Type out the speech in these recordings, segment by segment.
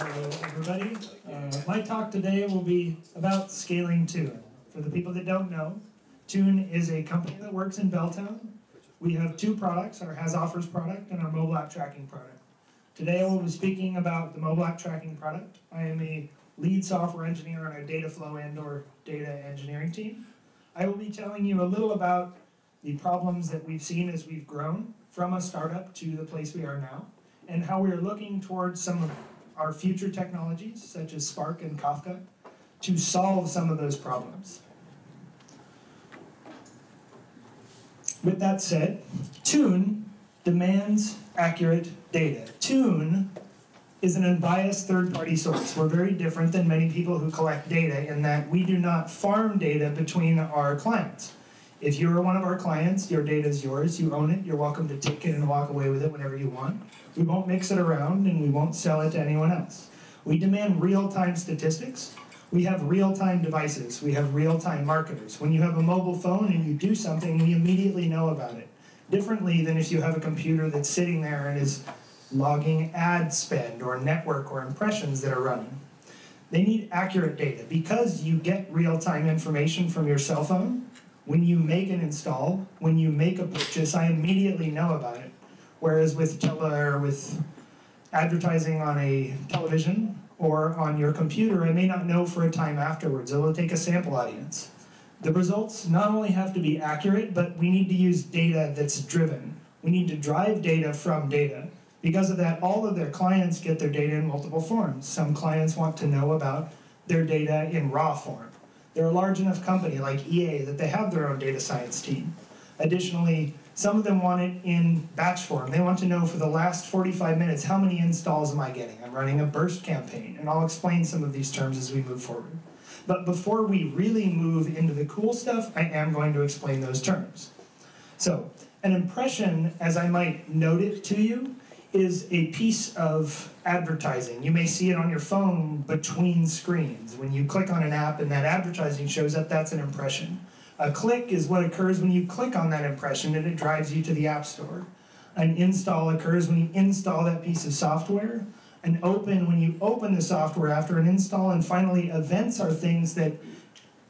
Hello, everybody. My talk today will be about scaling Tune. For the people that don't know, Tune is a company that works in Belltown. We have two products, our Has Offers product and our mobile app tracking product. Today I will be speaking about the mobile app tracking product. I am a lead software engineer on our data flow and/or data engineering team. I will be telling you a little about the problems that we've seen as we've grown from a startup to the place we are now, and how we are looking towards some of our future technologies, such as Spark and Kafka, to solve some of those problems. With that said, Tune demands accurate data. Tune is an unbiased third-party source. We're very different than many people who collect data in that we do not farm data between our clients. If you're one of our clients, your data is yours, you own it, you're welcome to take it and walk away with it whenever you want. We won't mix it around and we won't sell it to anyone else. We demand real-time statistics. We have real-time devices. We have real-time marketers. When you have a mobile phone and you do something, we immediately know about it. Differently than if you have a computer that's sitting there and is logging ad spend or network or impressions that are running. They need accurate data. Because you get real-time information from your cell phone, when you make an install, when you make a purchase, I immediately know about it. Whereas with advertising on a television or on your computer, I may not know for a time afterwards. It will take a sample audience. The results not only have to be accurate, but we need to use data that's driven. We need to drive data from data. Because of that, all of their clients get their data in multiple forms. Some clients want to know about their data in raw form. They're a large enough company like EA that they have their own data science team. Additionally, some of them want it in batch form. They want to know for the last 45 minutes, how many installs am I getting? I'm running a burst campaign, and I'll explain some of these terms as we move forward. But before we really move into the cool stuff, I am going to explain those terms. So, an impression, as I might note it to you, is a piece of advertising. You may see it on your phone between screens. When you click on an app and that advertising shows up, that's an impression. A click is what occurs when you click on that impression and it drives you to the App Store. An install occurs when you install that piece of software. An open when you open the software after an install. And finally, events are things that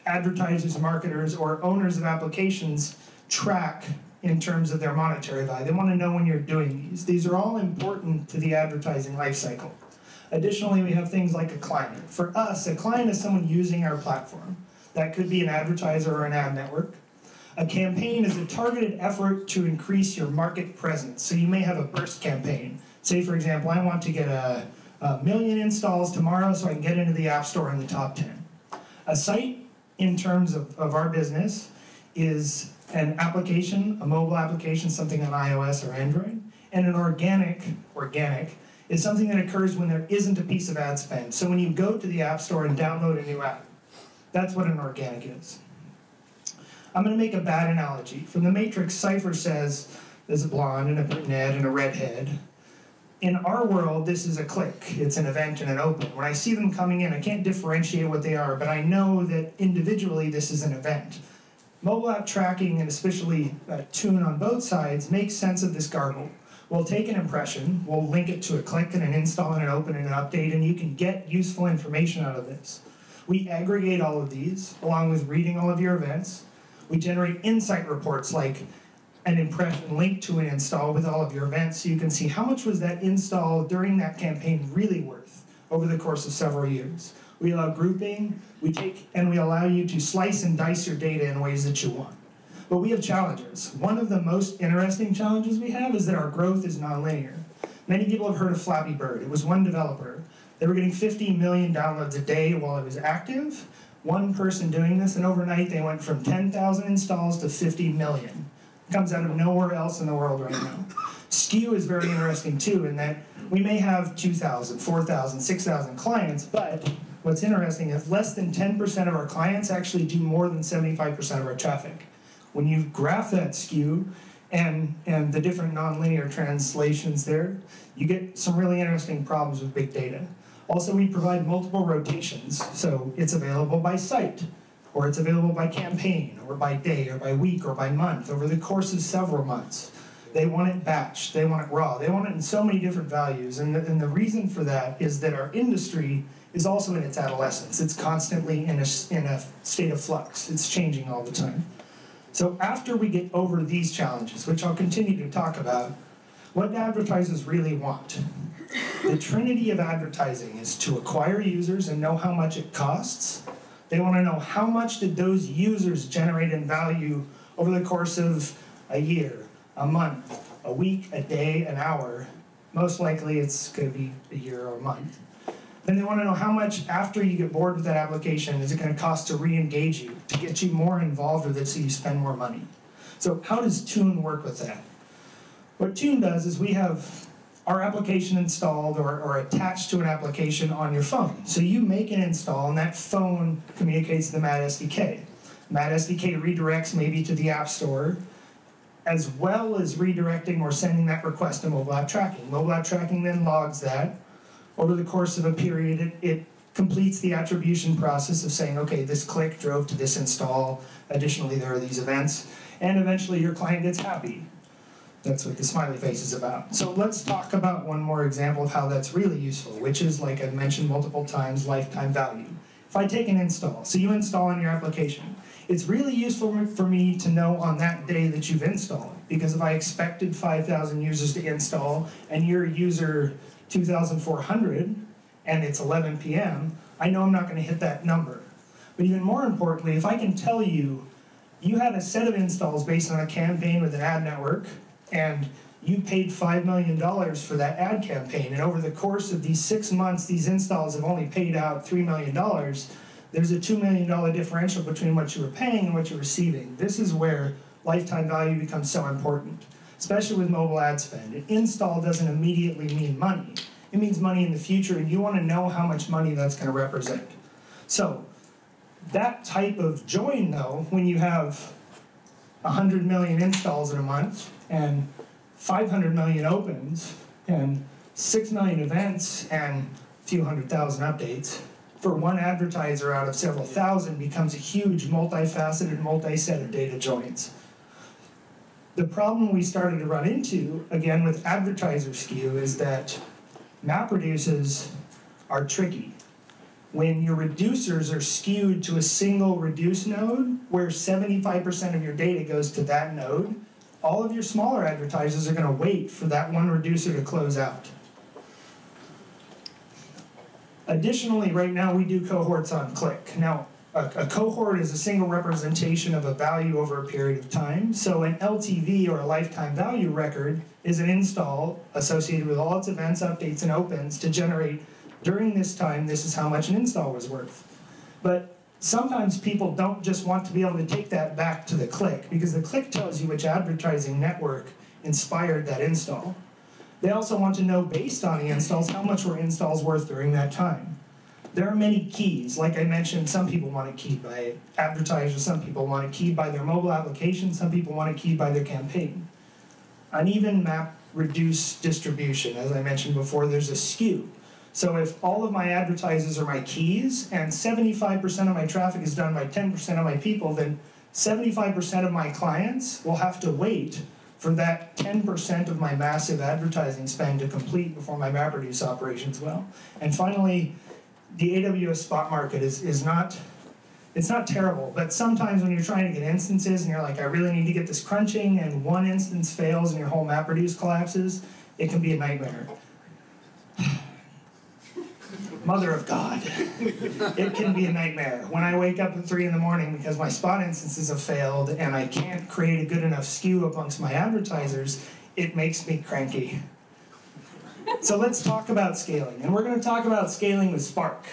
advertisers, marketers, or owners of applications track in terms of their monetary value. They want to know when you're doing these. These are all important to the advertising lifecycle. Additionally, we have things like a client. For us, a client is someone using our platform. That could be an advertiser or an ad network. A campaign is a targeted effort to increase your market presence. So you may have a burst campaign. Say, for example, I want to get a million installs tomorrow so I can get into the App Store in the top 10. A site, in terms of our business, is an application, a mobile application, something on iOS or Android, and an organic is something that occurs when there isn't a piece of ad spend. So when you go to the App Store and download a new app, that's what an organic is. I'm going to make a bad analogy. From the Matrix, Cypher says there's a blonde and a brunette and a redhead. In our world, this is a click. It's an event and an open. When I see them coming in, I can't differentiate what they are, but I know that individually this is an event. Mobile app tracking, and especially Tune on both sides, makes sense of this gargle. We'll take an impression, we'll link it to a click and an install and an open and an update, and you can get useful information out of this. We aggregate all of these, along with reading all of your events. We generate insight reports like an impression linked to an install with all of your events, so you can see how much was that install during that campaign really worth over the course of several years. We allow grouping, we allow you to slice and dice your data in ways that you want. But we have challenges. One of the most interesting challenges we have is that our growth is nonlinear. Many people have heard of Flappy Bird. It was one developer. They were getting 50 million downloads a day while it was active. One person doing this, and overnight they went from 10,000 installs to 50 million. It comes out of nowhere else in the world right now. SKU is very interesting too, in that we may have 2,000, 4,000, 6,000 clients, but what's interesting is less than 10% of our clients actually do more than 75% of our traffic. When you graph that SKU and the different nonlinear translations there, you get some really interesting problems with big data. Also, we provide multiple rotations, so it's available by site, or it's available by campaign, or by day, or by week, or by month, over the course of several months. They want it batched, they want it raw, they want it in so many different values, and the reason for that is that our industry is also in its adolescence. It's constantly in a state of flux. It's changing all the time. So after we get over these challenges, which I'll continue to talk about, what do advertisers really want? The Trinity of Advertising is to acquire users and know how much it costs. They want to know how much did those users generate in value over the course of a year, a month, a week, a day, an hour. Most likely it's going to be a year or a month. Then they want to know how much, after you get bored with that application, is it going to cost to re-engage you, to get you more involved with it so you spend more money. So how does Tune work with that? What Tune does is we have our application installed or attached to an application on your phone. So you make an install and that phone communicates to the MAT SDK. MAT SDK redirects maybe to the App Store, as well as redirecting or sending that request to MobileAppTracking. MobileAppTracking then logs that. Over the course of a period, it completes the attribution process of saying, okay, this click drove to this install, additionally there are these events, and eventually your client gets happy. That's what the smiley face is about. So let's talk about one more example of how that's really useful, which is, like I've mentioned multiple times, lifetime value. If I take an install, so you install on your application, it's really useful for me to know on that day that you've installed, because if I expected 5,000 users to install and you're user 2,400 and it's 11 p.m., I know I'm not going to hit that number. But even more importantly, if I can tell you, you had a set of installs based on a campaign with an ad network, and you paid $5 million for that ad campaign, and over the course of these 6 months, these installs have only paid out $3 million, there's a $2 million differential between what you were paying and what you're receiving. This is where lifetime value becomes so important, especially with mobile ad spend. An install doesn't immediately mean money. It means money in the future, and you want to know how much money that's going to represent. So that type of join, though, when you have 100 million installs in a month, and 500 million opens, and 6 million events, and a few 100,000 updates, for one advertiser out of several thousand becomes a huge multifaceted, multi-set of data joins. The problem we started to run into, again with advertiser skew, is that MapReduces are tricky. When your reducers are skewed to a single reduce node, where 75% of your data goes to that node, all of your smaller advertisers are going to wait for that one reducer to close out. Additionally, right now we do cohorts on click. Now, a cohort is a single representation of a value over a period of time. So an LTV, or a lifetime value record, is an install associated with all its events, updates, and opens to generate, during this time, this is how much an install was worth. But sometimes people don't just want to be able to take that back to the click, because the click tells you which advertising network inspired that install. They also want to know, based on the installs, how much were installs worth during that time. There are many keys. Like I mentioned, some people want it keyed by advertisers, some people want it keyed by their mobile application, some people want it keyed by their campaign. Uneven MapReduce distribution, as I mentioned before, there's a skew. So if all of my advertisers are my keys, and 75% of my traffic is done by 10% of my people, then 75% of my clients will have to wait for that 10% of my massive advertising spend to complete before my MapReduce operations will. And finally, the AWS Spot Market is not, it's not terrible, but sometimes when you're trying to get instances and you're like, I really need to get this crunching, and one instance fails and your whole MapReduce collapses, it can be a nightmare. Mother of God. It can be a nightmare. When I wake up at 3 in the morning because my spot instances have failed and I can't create a good enough skew amongst my advertisers, it makes me cranky. So let's talk about scaling. And we're going to talk about scaling with Spark.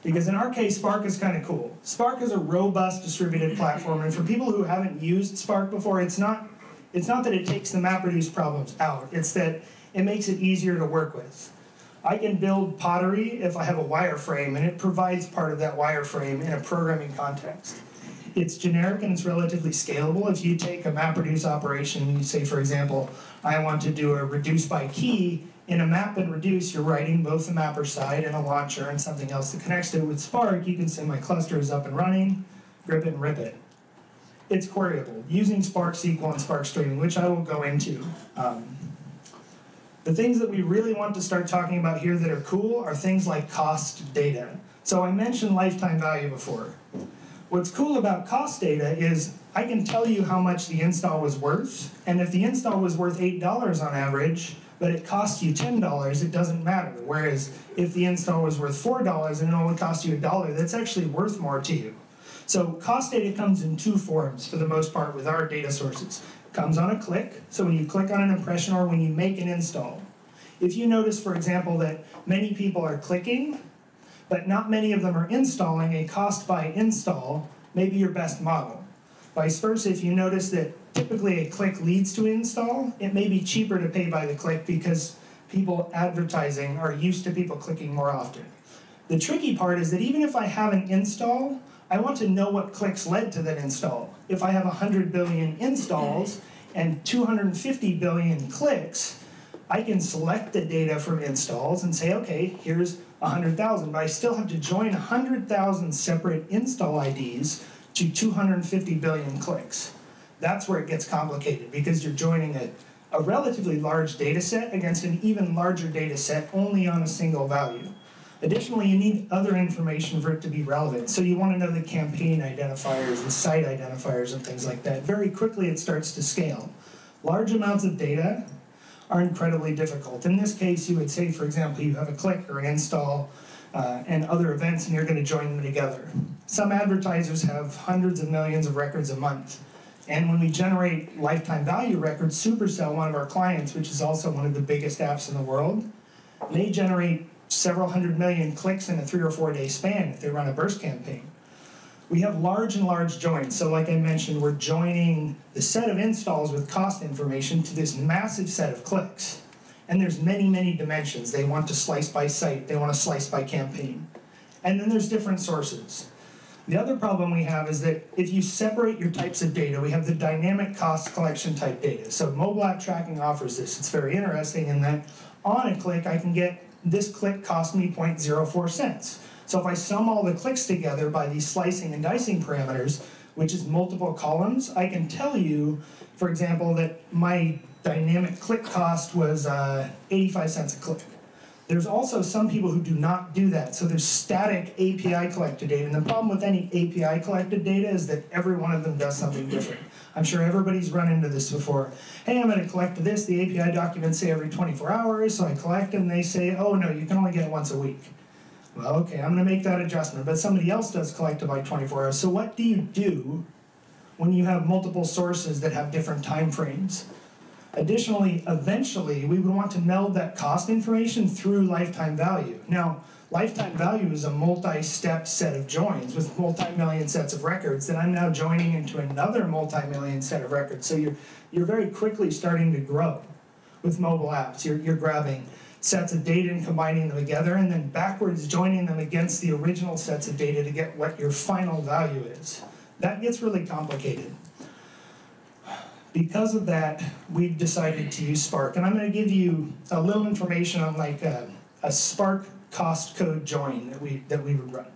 Because in our case, Spark is kind of cool. Spark is a robust distributed platform, and for people who haven't used Spark before, it's not that it takes the MapReduce problems out, it's that it makes it easier to work with. I can build pottery if I have a wireframe, and it provides part of that wireframe in a programming context. It's generic and it's relatively scalable. If you take a MapReduce operation and you say, for example, I want to do a reduce by key, in a map and reduce, you're writing both the mapper side and a launcher and something else that connects to it. With Spark, you can say my cluster is up and running, grip it and rip it. it's queryable using Spark SQL and Spark Streaming, which I will go into. The things that we really want to start talking about here that are cool are things like cost data. So I mentioned lifetime value before. What's cool about cost data is I can tell you how much the install was worth, and if the install was worth $8 on average, but it cost you $10, it doesn't matter. Whereas if the install was worth $4 and it only cost you $1, that's actually worth more to you. So cost data comes in two forms for the most part with our data sources. It comes on a click, so when you click on an impression or when you make an install. If you notice, for example, that many people are clicking, but not many of them are installing, a cost by install may be your best model. Vice versa, if you notice that typically a click leads to install, it may be cheaper to pay by the click because people advertising are used to people clicking more often. The tricky part is that even if I have an install, I want to know what clicks led to that install. If I have 100 billion installs and 250 billion clicks, I can select the data from installs and say, okay, here's 100,000, but I still have to join 100,000 separate install IDs to 250 billion clicks. That's where it gets complicated because you're joining a relatively large data set against an even larger data set only on a single value. Additionally, you need other information for it to be relevant. So you want to know the campaign identifiers, the site identifiers, and things like that. Very quickly, it starts to scale. Large amounts of data are incredibly difficult. In this case, you would say, for example, you have a click or an install and other events, and you're going to join them together. Some advertisers have hundreds of millions of records a month. And when we generate lifetime value records, Supercell, one of our clients, which is also one of the biggest apps in the world, they generate several hundred million clicks in a 3 or 4 day span if they run a burst campaign. We have large and large joins. So like I mentioned, we're joining the set of installs with cost information to this massive set of clicks. And there's many, many dimensions. They want to slice by site. They want to slice by campaign. And then there's different sources. The other problem we have is that if you separate your types of data, we have the dynamic cost collection type data. So MobileAppTracking offers this. It's very interesting in that on a click, I can get this click cost me 0.04 cents. So if I sum all the clicks together by these slicing and dicing parameters, which is multiple columns, I can tell you, for example, that my dynamic click cost was 85 cents a click. There's also some people who do not do that. So there's static API collected data. And the problem with any API collected data is that every one of them does something different. I'm sure everybody's run into this before. Hey, I'm going to collect this. The API documents say every 24 hours. So I collect them. They say, oh, no, you can only get it once a week. Well, okay, I'm going to make that adjustment. But somebody else does collect it by 24 hours. So what do you do when you have multiple sources that have different time frames? Additionally, eventually, we would want to meld that cost information through lifetime value. Now, lifetime value is a multi-step set of joins with multi-million sets of records that I'm now joining into another multi-million set of records. So you're very quickly starting to grow with mobile apps. You're grabbing sets of data and combining them together and then backwards joining them against the original sets of data to get what your final value is. That gets really complicated. Because of that, we've decided to use Spark. And I'm going to give you a little information on like a Spark cost code join that we would run.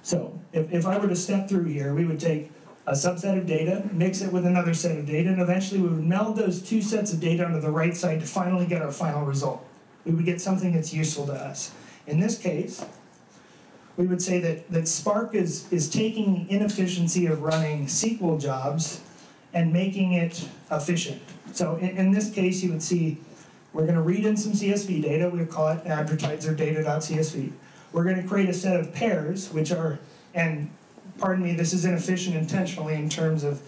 So if I were to step through here, we would take a subset of data, mix it with another set of data, and eventually we would meld those two sets of data onto the right side to finally get our final result. We would get something that's useful to us. In this case, we would say that Spark is taking the inefficiency of running SQL jobs and making it efficient. So in this case, you would see we're going to read in some CSV data. We call it advertiser data.csv. We're going to create a set of pairs, which are, and pardon me, this is inefficient intentionally in terms of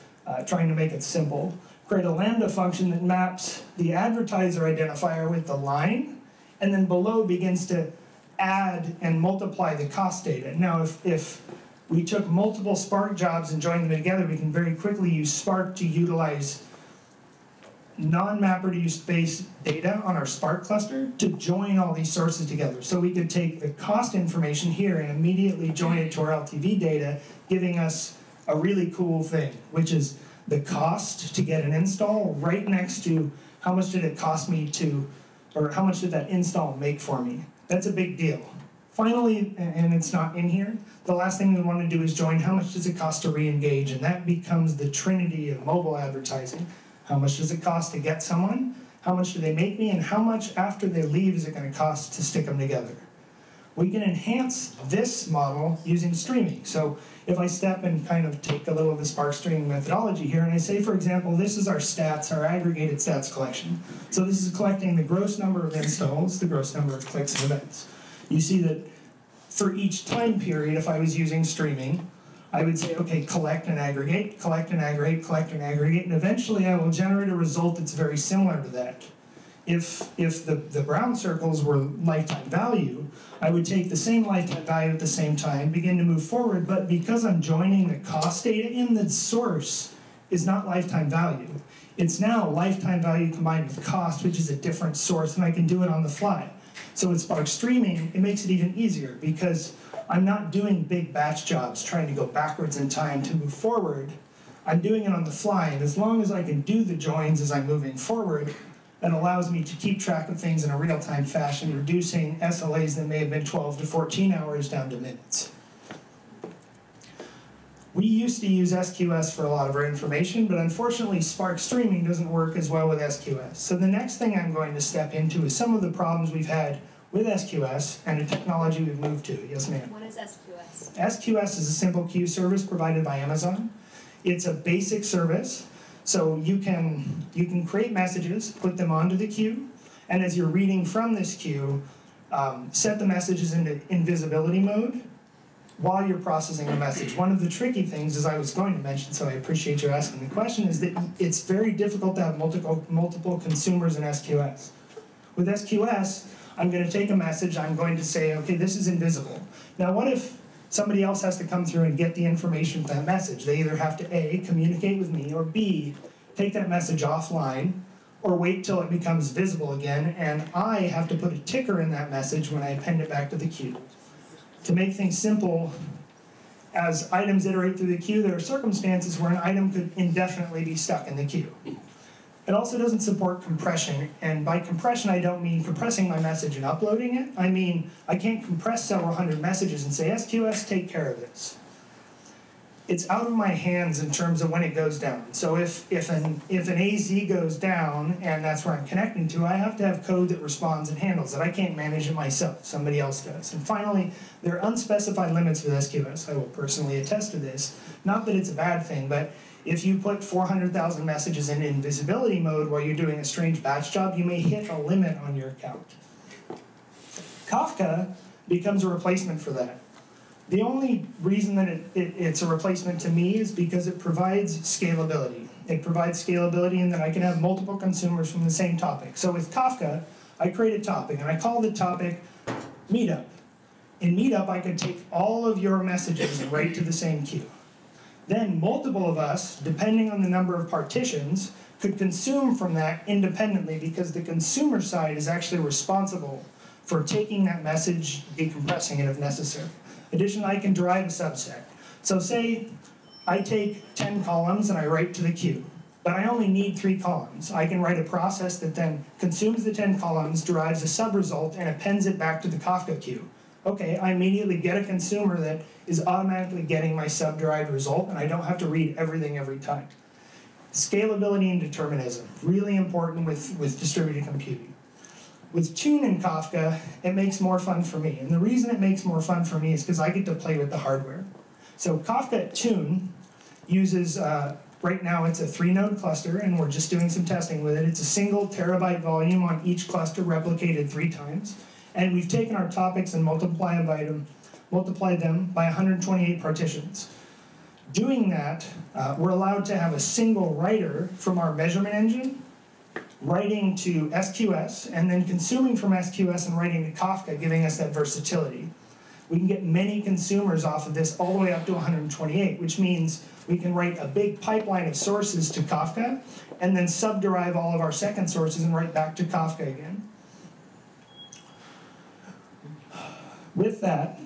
trying to make it simple. Create a Lambda function that maps the advertiser identifier with the line, and then below begins to add and multiply the cost data. Now, if we took multiple Spark jobs and joined them together, we can very quickly use Spark to utilize non-MapReduce based data on our Spark cluster to join all these sources together. So we could take the cost information here and immediately join it to our LTV data, giving us a really cool thing, which is the cost to get an install right next to how much did it cost me to, or how much did that install make for me. That's a big deal Finally, and it's not in here, the last thing we want to do is join how much does it cost to re-engage, and that becomes the trinity of mobile advertising. How much does it cost to get someone? How much do they make me? And how much after they leave is it going to cost to stick them together? We can enhance this model using streaming. So if I step and kind of take a little of the Spark streaming methodology here, and I say, for example, this is our stats, our aggregated stats collection. So this is collecting the gross number of installs, the gross number of clicks and events. You see that for each time period, if I was using streaming, I would say, okay, collect and aggregate, collect and aggregate, collect and aggregate, and eventually I will generate a result that's very similar to that. If the brown circles were lifetime value, I would take the same lifetime value at the same time, begin to move forward, but because I'm joining the cost data in the source is not lifetime value. It's now lifetime value combined with cost, which is a different source, and I can do it on the fly. So with Spark Streaming, it makes it even easier because I'm not doing big batch jobs trying to go backwards in time to move forward. I'm doing it on the fly, and as long as I can do the joins as I'm moving forward, that allows me to keep track of things in a real-time fashion, reducing SLAs that may have been 12 to 14 hours down to minutes. We used to use SQS for a lot of our information, but unfortunately Spark Streaming doesn't work as well with SQS. So the next thing I'm going to step into is some of the problems we've had with SQS and a technology we've moved to. Yes, ma'am? What is SQS? SQS is a simple queue service provided by Amazon. It's a basic service, so you can create messages, put them onto the queue, and as you're reading from this queue, set the messages into invisibility mode while you're processing a message. One of the tricky things, as I was going to mention, so I appreciate you asking the question, is that it's very difficult to have multiple consumers in SQS. With SQS, I'm going to take a message, I'm going to say, okay, this is invisible. Now what if somebody else has to come through and get the information from that message? They either have to A, communicate with me, or B, take that message offline, or wait till it becomes visible again, and I have to put a ticker in that message when I append it back to the queue. To make things simple, as items iterate through the queue, there are circumstances where an item could indefinitely be stuck in the queue. It also doesn't support compression, and by compression I don't mean compressing my message and uploading it. I mean, I can't compress several hundred messages and say, SQS, take care of this. It's out of my hands in terms of when it goes down. So if an AZ goes down, and that's where I'm connecting to, I have to have code that responds and handles it. I can't manage it myself, somebody else does. And finally, there are unspecified limits with SQS. I will personally attest to this. Not that it's a bad thing, but if you put 400,000 messages in invisibility mode while you're doing a strange batch job, you may hit a limit on your account. Kafka becomes a replacement for that. The only reason that it's a replacement to me is because it provides scalability. It provides scalability in that I can have multiple consumers from the same topic. So with Kafka, I create a topic, and I call the topic Meetup. In Meetup, I could take all of your messages right to the same queue. Then multiple of us, depending on the number of partitions, could consume from that independently because the consumer side is actually responsible for taking that message, decompressing it if necessary. Additionally, I can derive a subset. So say I take 10 columns and I write to the queue, but I only need 3 columns. I can write a process that then consumes the 10 columns, derives a sub-result, and appends it back to the Kafka queue. Okay, I immediately get a consumer that is automatically getting my sub-derived result, and I don't have to read everything every time. Scalability and determinism, really important with distributed computing. With Tune and Kafka, it makes more fun for me. And the reason it makes more fun for me is because I get to play with the hardware. So Kafka at Tune uses, right now it's a 3-node cluster, and we're just doing some testing with it. It's a single terabyte volume on each cluster replicated 3 times. And we've taken our topics and multiplied them by 128 partitions. Doing that, we're allowed to have a single writer from our measurement engine writing to SQS, and then consuming from SQS and writing to Kafka, giving us that versatility. We can get many consumers off of this all the way up to 128, which means we can write a big pipeline of sources to Kafka, and then sub-derive all of our second sources and write back to Kafka again. With that,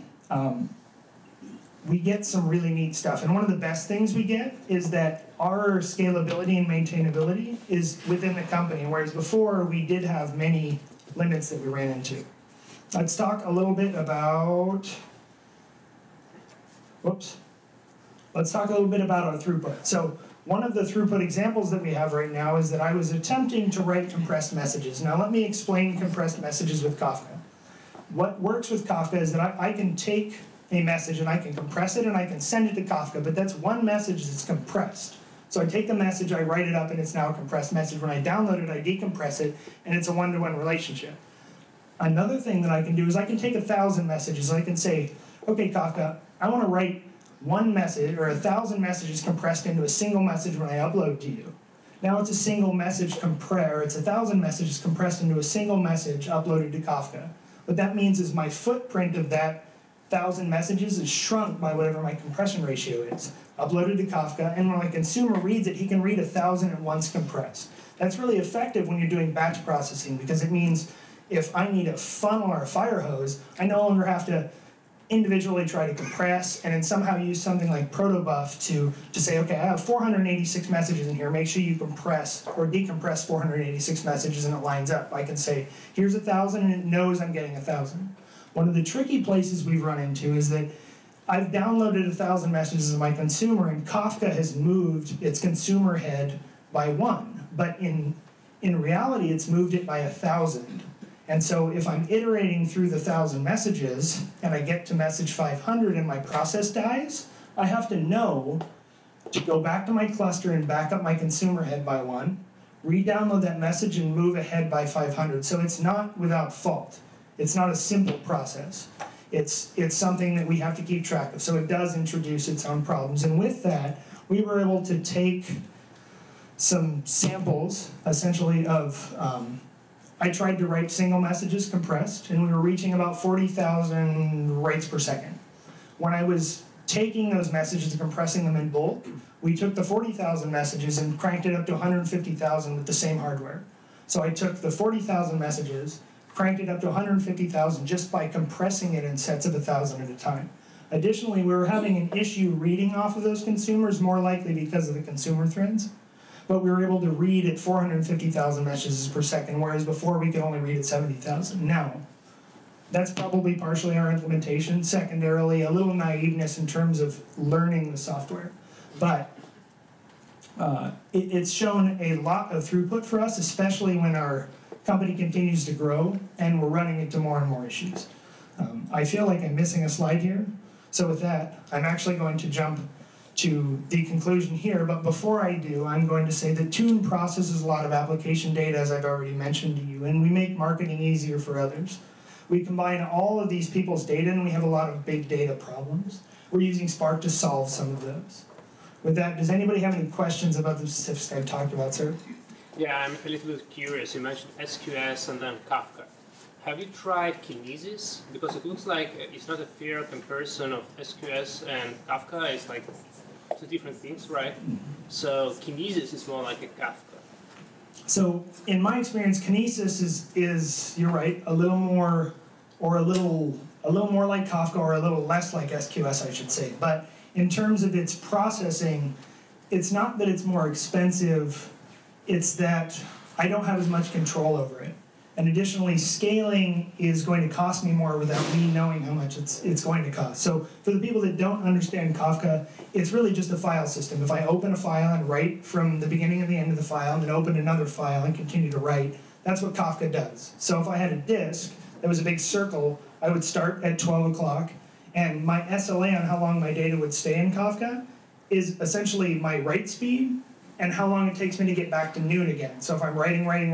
we get some really neat stuff. And one of the best things we get is that our scalability and maintainability is within the company, whereas before we did have many limits that we ran into. Let's talk a little bit about, let's talk a little bit about our throughput. So one of the throughput examples that we have right now is that I was attempting to write compressed messages. Now let me explain compressed messages with Kafka. What works with Kafka is that I can take a message and I can compress it and I can send it to Kafka, but that's one message that's compressed. So I take the message, I write it up, and it's now a compressed message. When I download it, I decompress it, and it's a one-to-one relationship. Another thing that I can do is I can take 1,000 messages. I can say, okay, Kafka, I want to write one message, or 1,000 messages compressed into a single message when I upload to you. Now it's a single message or it's 1,000 messages compressed into a single message uploaded to Kafka. What that means is my footprint of that 1,000 messages is shrunk by whatever my compression ratio is, uploaded to Kafka, and when my consumer reads it, he can read 1,000 at once compressed. That's really effective when you're doing batch processing, because it means if I need a funnel or a fire hose, I no longer have to individually try to compress and then somehow use something like protobuf to say, okay, I have 486 messages in here, make sure you compress or decompress 486 messages and it lines up. I can say, here's 1,000 and it knows I'm getting 1,000. One of the tricky places we've run into is that I've downloaded 1,000 messages of my consumer and Kafka has moved its consumer head by 1, but in reality it's moved it by 1,000. And so if I'm iterating through the 1,000 messages and I get to message 500 and my process dies, I have to know to go back to my cluster and back up my consumer head by 1, re-download that message and move ahead by 500. So it's not without fault. It's not a simple process. It's something that we have to keep track of. So it does introduce its own problems. And with that, we were able to take some samples, essentially, of I tried to write single messages compressed, and we were reaching about 40,000 writes per second. When I was taking those messages and compressing them in bulk, we took the 40,000 messages and cranked it up to 150,000 with the same hardware. So I took the 40,000 messages, cranked it up to 150,000 just by compressing it in sets of 1,000 at a time. Additionally, we were having an issue reading off of those consumers, more likely because of the consumer threads. But we were able to read at 450,000 messages per second, whereas before we could only read at 70,000. Now, that's probably partially our implementation. Secondarily, a little naiveness in terms of learning the software. But it's shown a lot of throughput for us, especially when our company continues to grow and we're running into more and more issues. I feel like I'm missing a slide here. So with that, I'm actually going to jump to the conclusion here, but before I do, I'm going to say that Tune processes a lot of application data, as I've already mentioned to you, and we make marketing easier for others. We combine all of these people's data, and we have a lot of big data problems. We're using Spark to solve some of those. With that, does anybody have any questions about the specifics I've talked about, sir? Yeah, I'm a little bit curious. You mentioned SQS and then Kafka. Have you tried Kinesis? Because it looks like it's not a fair comparison of SQS and Kafka. It's like two different things, right? So Kinesis is more like a Kafka. So in my experience, Kinesis is you're right, a little more, or a little more like Kafka, or a little less like SQS, I should say. But in terms of its processing, it's not that it's more expensive, it's that I don't have as much control over it. And additionally, scaling is going to cost me more without me knowing how much it's going to cost. So for the people that don't understand Kafka, it's really just a file system. If I open a file and write from the beginning and the end of the file, and then open another file and continue to write, that's what Kafka does. So if I had a disk that was a big circle, I would start at 12 o'clock, and my SLA on how long my data would stay in Kafka is essentially my write speed and how long it takes me to get back to noon again. So if I'm writing, eventually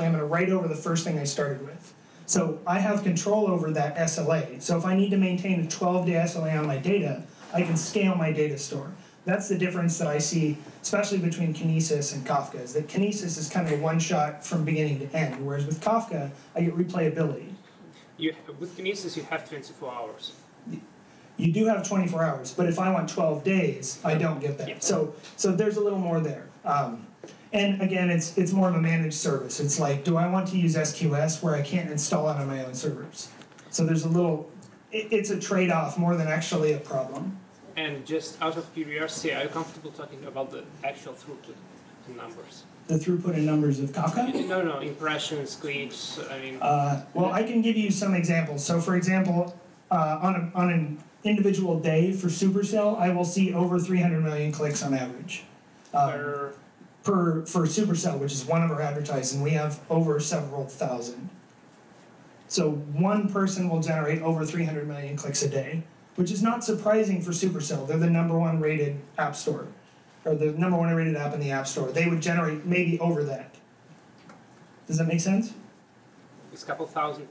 I'm going to write over the first thing I started with. So I have control over that SLA. So if I need to maintain a 12-day SLA on my data, I can scale my data store. That's the difference that I see, especially between Kinesis and Kafka, is that Kinesis is kind of a one-shot from beginning to end, whereas with Kafka, I get replayability. With Kinesis, you have 24 hours. You do have 24 hours, but if I want 12 days, I don't get that. Yeah. So there's a little more there. And again, it's more of a managed service. It's like, do I want to use SQS where I can't install it on my own servers? So there's a little, it's a trade-off more than actually a problem. And just out of curiosity, are you comfortable talking about the actual throughput numbers? The throughput and numbers of Kafka? No, impressions, clicks, I mean... well, I can give you some examples. So for example, on an individual day for Supercell, I will see over 300 million clicks on average. For Supercell, which is one of our advertising, we have over several thousand. So one person will generate over 300 million clicks a day, which is not surprising for Supercell. They're the #1 rated app store, or the #1 rated app in the App Store. They would generate maybe over that. Does that make sense? It's a couple thousand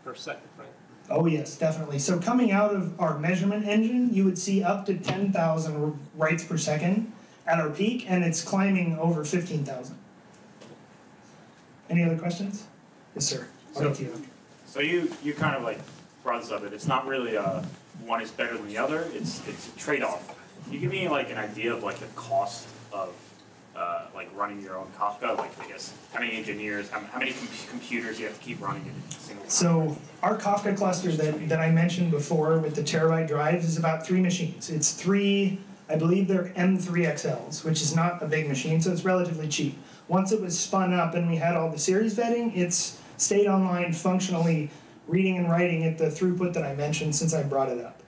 per second, right? Oh yes, definitely. So coming out of our measurement engine, you would see up to 10,000 writes per second at our peak, and it's climbing over 15,000. Any other questions? Yes, sir. So you kind of like brought this up, that it's not really one is better than the other, it's a trade-off. Can you give me like an idea of like the cost of like running your own Kafka? Like I guess how many engineers, how many computers you have to keep running it at a single time? So our Kafka cluster that I mentioned before with the terabyte drives is about 3 machines. It's 3, I believe they're M3XLs, which is not a big machine, so it's relatively cheap. Once it was spun up and we had all the series vetting, it's stayed online functionally reading and writing at the throughput that I mentioned since I brought it up.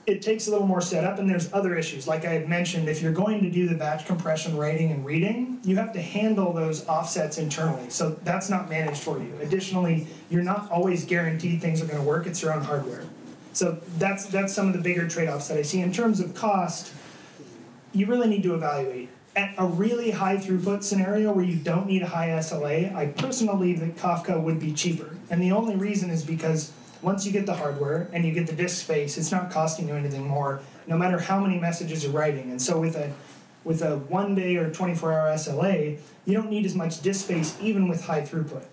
It takes a little more setup, and there's other issues. Like I had mentioned, if you're going to do the batch compression, writing, and reading, you have to handle those offsets internally. So that's not managed for you. Additionally, you're not always guaranteed things are going to work. It's your own hardware. So that's some of the bigger trade-offs that I see. In terms of cost, you really need to evaluate. At a really high throughput scenario where you don't need a high SLA, I personally believe that Kafka would be cheaper. And the only reason is because once you get the hardware and you get the disk space, it's not costing you anything more, no matter how many messages you're writing. And so with a 1 day or 24-hour SLA, you don't need as much disk space even with high throughput.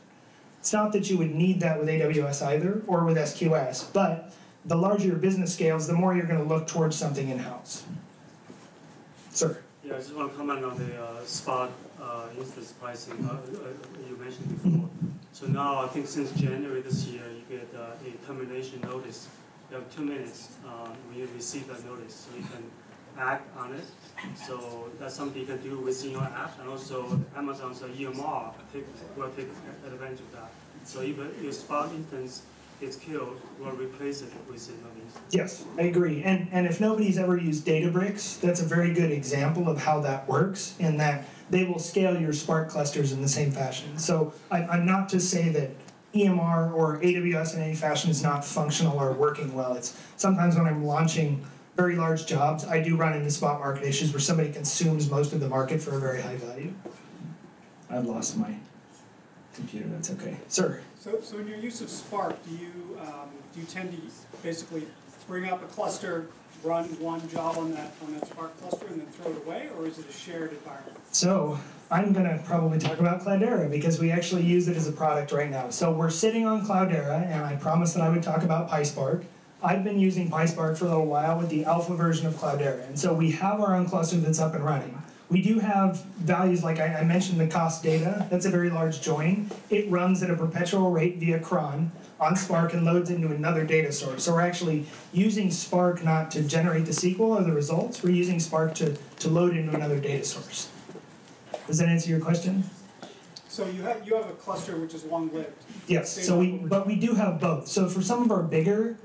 It's not that you would need that with AWS either, or with SQS, but the larger your business scales, the more you're going to look towards something in-house. Sir? Yeah, I just want to comment on the spot instance pricing you mentioned before. So now, I think since January this year, you get a termination notice. You have 2 minutes when you receive that notice, so you can act on it. So that's something you can do within your app, and also Amazon's EMR will take advantage of that. So if your spot instance is killed, we'll replace it with another instance. Yes, I agree. And if nobody's ever used Databricks, that's a very good example of how that works, in that they will scale your Spark clusters in the same fashion. So I'm not to say that EMR or AWS in any fashion is not functional or working well. It's sometimes when I'm launching very large jobs, I do run into spot market issues where somebody consumes most of the market for a very high value. I've lost my computer, that's okay. Sir? So in your use of Spark, do you tend to basically bring up a cluster, run one job on that Spark cluster, and then throw it away, or is it a shared environment? So I'm going to probably talk about Cloudera because we actually use it as a product right now. So we're sitting on Cloudera, and I promised that I would talk about PySpark. I've been using PySpark for a little while with the alpha version of Cloudera, and so we have our own cluster that's up and running. We do have values like I mentioned the cost data. That's a very large join. It runs at a perpetual rate via cron on Spark and loads into another data source. So we're actually using Spark not to generate the SQL or the results. We're using Spark to load into another data source. Does that answer your question? So you have a cluster which is long-lived. Yes. So we do have both. So for some of our bigger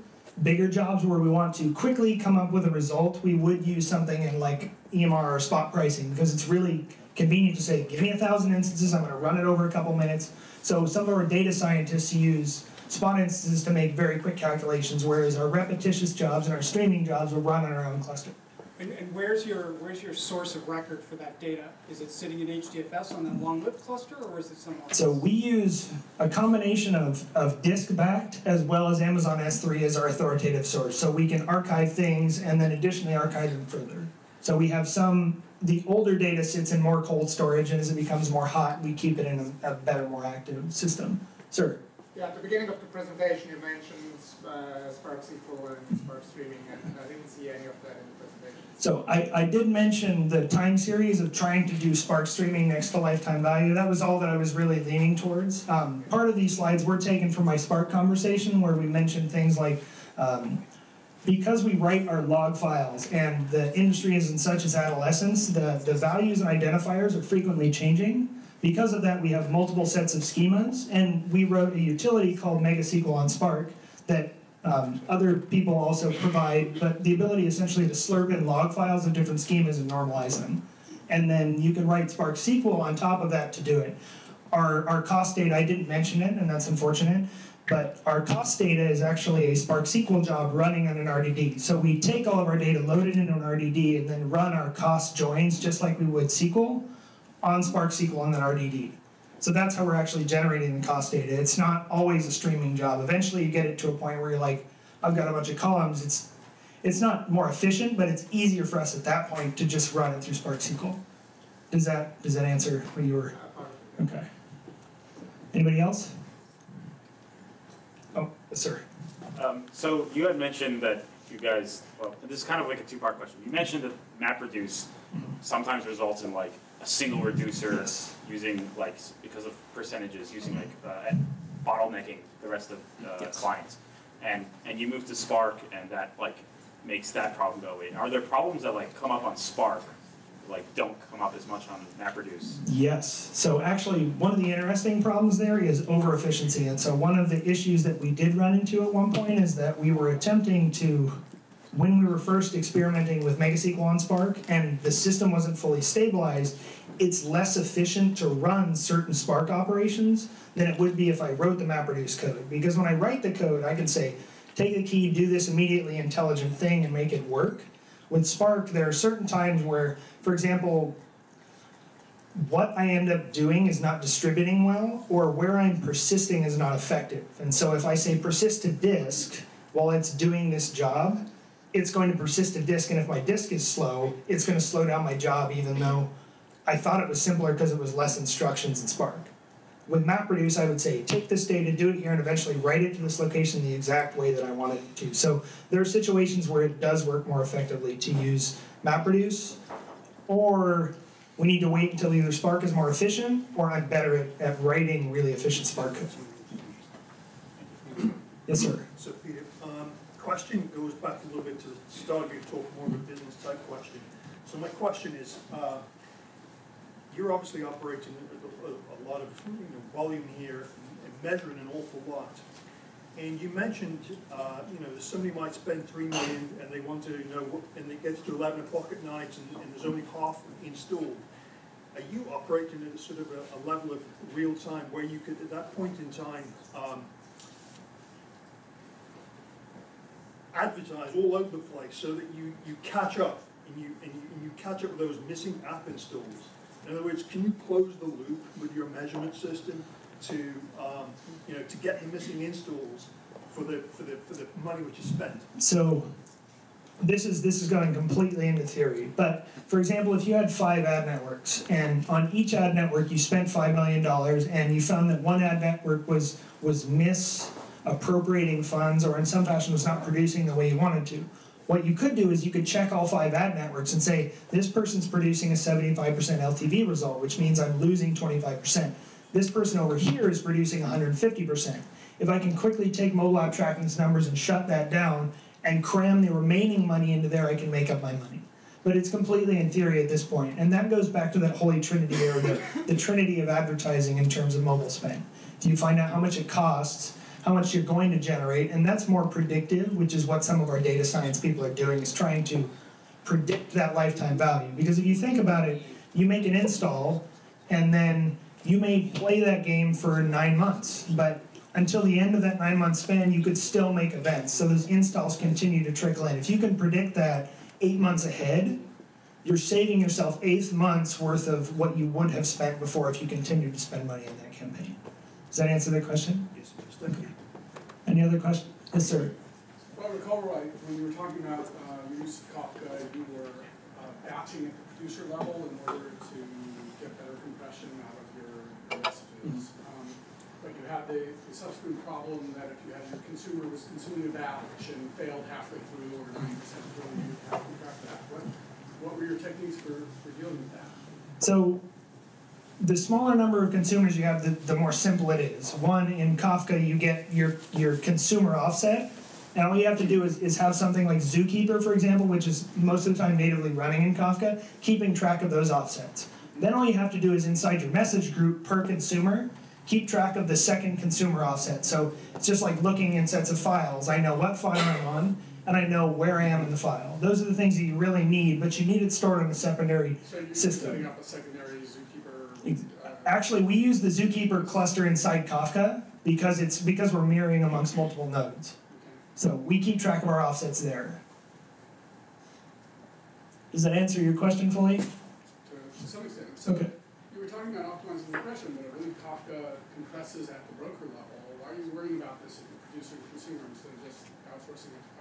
jobs where we want to quickly come up with a result, we would use something in like EMR or spot pricing because it's really convenient to say, give me 1,000 instances, I'm going to run it over a couple minutes. So some of our data scientists use spot instances to make very quick calculations, whereas our repetitious jobs and our streaming jobs will run on our own cluster. And where's your source of record for that data? Is it sitting in HDFS on that long-lived cluster, or is it somewhere else? So we use a combination of disk-backed as well as Amazon S3 as our authoritative source. So we can archive things and then additionally archive them further. So we have the older data sits in more cold storage, and as it becomes more hot, we keep it in a better, more active system. Sir? Yeah, at the beginning of the presentation, you mentioned Spark SQL and Spark Streaming, and I didn't see any of that in the presentation. So I did mention the time series of trying to do Spark Streaming next to lifetime value. That was all that I was really leaning towards. Part of these slides were taken from my Spark conversation where we mentioned things like because we write our log files and the industry is in such as adolescence, the values and identifiers are frequently changing. Because of that, we have multiple sets of schemas, and we wrote a utility called MegaSQL on Spark that other people also provide, but the ability essentially to slurp in log files of different schemas and normalize them. And then you can write Spark SQL on top of that to do it. Our cost data, I didn't mention it, and that's unfortunate, but our cost data is actually a Spark SQL job running on an RDD. So we take all of our data, load it into an RDD, and then run our cost joins just like we would SQL on Spark SQL on that RDD. So that's how we're actually generating the cost data. It's not always a streaming job. Eventually you get it to a point where you're like, I've got a bunch of columns. It's not more efficient, but it's easier for us at that point to just run it through Spark SQL. Does that answer what you were? Okay. Anybody else? Oh, yes, sir. So you had mentioned that you guys, well, this is kind of like a two-part question. You mentioned that MapReduce sometimes results in like a single reducer using like, because of percentages, using like bottlenecking the rest of clients. And you move to Spark and that like makes that problem go away. Are there problems that like come up on Spark like don't come up as much on MapReduce? Yes. So actually one of the interesting problems there is over efficiency. And so one of the issues that we did run into at one point is that we were attempting to, when we were first experimenting with MegaSQL on Spark and the system wasn't fully stabilized, it's less efficient to run certain Spark operations than it would be if I wrote the MapReduce code. Because when I write the code, I can say, take a key, do this immediately intelligent thing and make it work. With Spark, there are certain times where, for example, what I end up doing is not distributing well, or where I'm persisting is not effective. And so if I say persist to disk while it's doing this job, it's going to persist to disk, and if my disk is slow, it's going to slow down my job even though I thought it was simpler because it was less instructions in Spark. With MapReduce, I would say, take this data, do it here, and eventually write it to this location the exact way that I want it to. So there are situations where it does work more effectively to use MapReduce, or we need to wait until either Spark is more efficient, or I'm better at writing really efficient Spark code. Yes, sir? So Peter, question goes back a little bit to the start of your talk, more of a business type question. So my question is, you're obviously operating a lot of volume here and measuring an awful lot. And you mentioned, somebody might spend $3 million and they want to know, and it gets to 11 o'clock at night and there's only half installed. Are you operating at a sort of a level of real time where you could, at that point in time, advertise all over the place so that you catch up and you catch up with those missing app installs? In other words, can you close the loop with your measurement system to get the missing installs for the money which is spent? So this is going completely into theory, but for example, if you had 5 ad networks and on each ad network you spent $5 million and you found that one ad network was misappropriating funds or in some fashion was not producing the way you wanted to, what you could do is you could check all 5 ad networks and say, this person's producing a 75% LTV result, which means I'm losing 25%. This person over here is producing 150%. If I can quickly take MobileAppTracking's numbers and shut that down and cram the remaining money into there, I can make up my money. But it's completely in theory at this point. And that goes back to that holy trinity, or the trinity of advertising in terms of mobile spend. Do you find out how much it costs, how much you're going to generate, and that's more predictive, which is what some of our data science people are doing, is trying to predict that lifetime value. Because if you think about it, you make an install, and then you may play that game for 9 months, but until the end of that 9-month span, you could still make events. So those installs continue to trickle in. If you can predict that 8 months ahead, you're saving yourself 8 months worth of what you would have spent before if you continued to spend money in that campaign. Does that answer that question? Yes, thank you. Any other questions? Yes, sir. If I recall right, when you were talking about the use of Kafka, you were batching at the producer level in order to get better compression out of your messages. But you had the subsequent problem that if you had your consumer was consuming a batch and failed halfway through or 90% through, you have to track that. What were your techniques for dealing with that? So the smaller number of consumers you have, the more simple it is. One, in Kafka, you get your consumer offset, And all you have to do is have something like Zookeeper, for example, which is most of the time natively running in Kafka, keeping track of those offsets. Then all you have to do is inside your message group per consumer, keep track of the second consumer offset. So it's just like looking in sets of files. I know what file I'm on, and I know where I am in the file. Those are the things that you really need, but you need it stored on a secondary system. So you're setting up a secondary Zookeeper? Actually, we use the Zookeeper cluster inside Kafka because we're mirroring amongst multiple nodes. So we keep track of our offsets there. Does that answer your question fully? To some extent. So Okay. you were talking about optimizing compression, but I believe Kafka compresses at the broker level. Why are you worrying about this at the producer and consumer instead of just outsourcing it to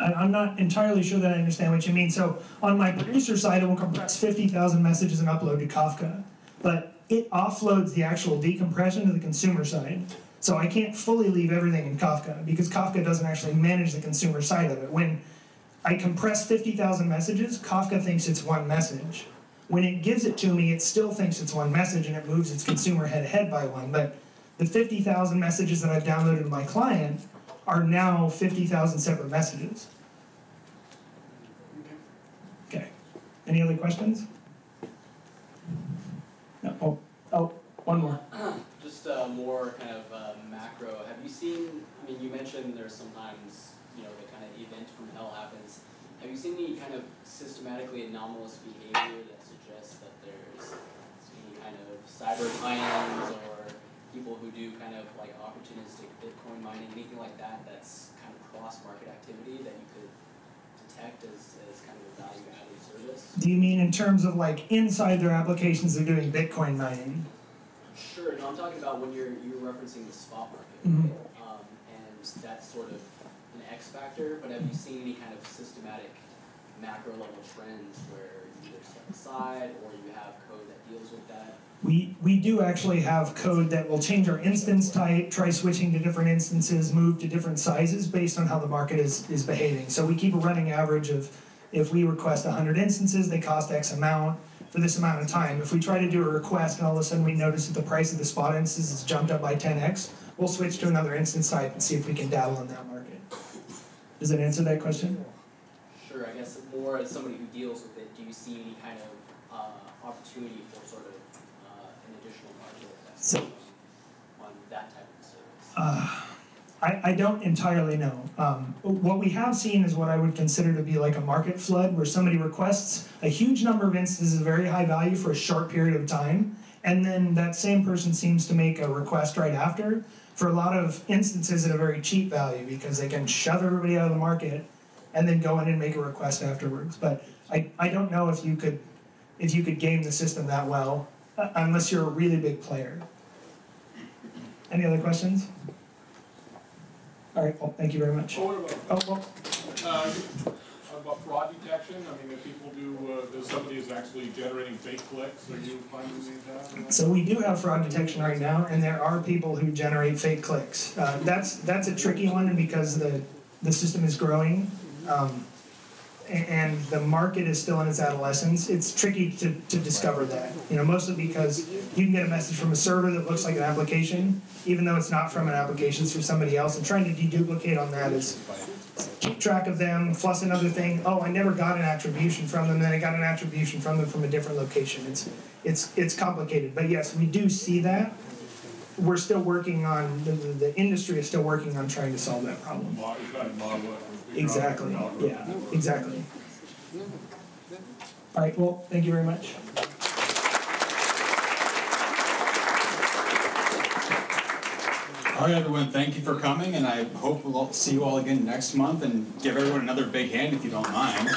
Kafka? I'm not entirely sure that I understand what you mean. So on my producer side, it will compress 50,000 messages and upload to Kafka. But it offloads the actual decompression to the consumer side. So I can't fully leave everything in Kafka because Kafka doesn't actually manage the consumer side of it. When I compress 50,000 messages, Kafka thinks it's one message. When it gives it to me, it still thinks it's one message and it moves its consumer head ahead by one. But the 50,000 messages that I've downloaded to my client are now 50,000 separate messages. Okay. Any other questions? No. Oh, one more. Just more kind of macro. Have you seen, I mean, you mentioned there's sometimes, the kind of event from hell happens. Have you seen any kind of systematically anomalous behavior that suggests that there's any kind of cyber tie-ins or people who do kind of like opportunistic Bitcoin mining, anything like that that's kind of cross-market activity that you could detect as kind of a value-added service? Do you mean in terms of like inside their applications they're doing Bitcoin mining? Sure. No, I'm talking about when you're referencing the spot market, Mm-hmm. and that's sort of an X factor. But have you seen any kind of systematic macro level trends where you either step aside or you have code that deals with that? We do actually have code that will change our instance type, try switching to different instances, move to different sizes based on how the market is behaving. So we keep a running average of if we request 100 instances, they cost X amount for this amount of time. If we try to do a request and all of a sudden we notice that the price of the spot instance has jumped up by 10x, we'll switch to another instance type and see if we can dabble in that market. Does that answer that question? Sure. I guess more as somebody who deals with it, do you see any kind of opportunity for sort of an additional market that's on that type of service? I don't entirely know. What we have seen is what I would consider to be like a market flood, where somebody requests a huge number of instances of very high value for a short period of time, and then that same person seems to make a request right after for a lot of instances at a very cheap value because they can shove everybody out of the market and then go in and make a request afterwards. But I don't know if you could game the system that well, unless you're a really big player. Any other questions? All right, well, thank you very much. About fraud detection, I mean, if people if somebody is actually generating fake clicks, are you finding that? So we do have fraud detection right now, and there are people who generate fake clicks. That's a tricky one because the system is growing, and the market is still in its adolescence. It's tricky to discover that, mostly because you can get a message from a server that looks like an application, even though it's not from an application, it's from somebody else, and trying to deduplicate on that is keep track of them, plus another thing, oh, I never got an attribution from them, then I got an attribution from them from a different location. It's complicated, but yes, we do see that. We're still working on, the industry is still working on trying to solve that problem. Exactly, yeah, exactly. All right, well, thank you very much. All right, everyone, thank you for coming, and I hope we'll see you all again next month, and give everyone another big hand if you don't mind.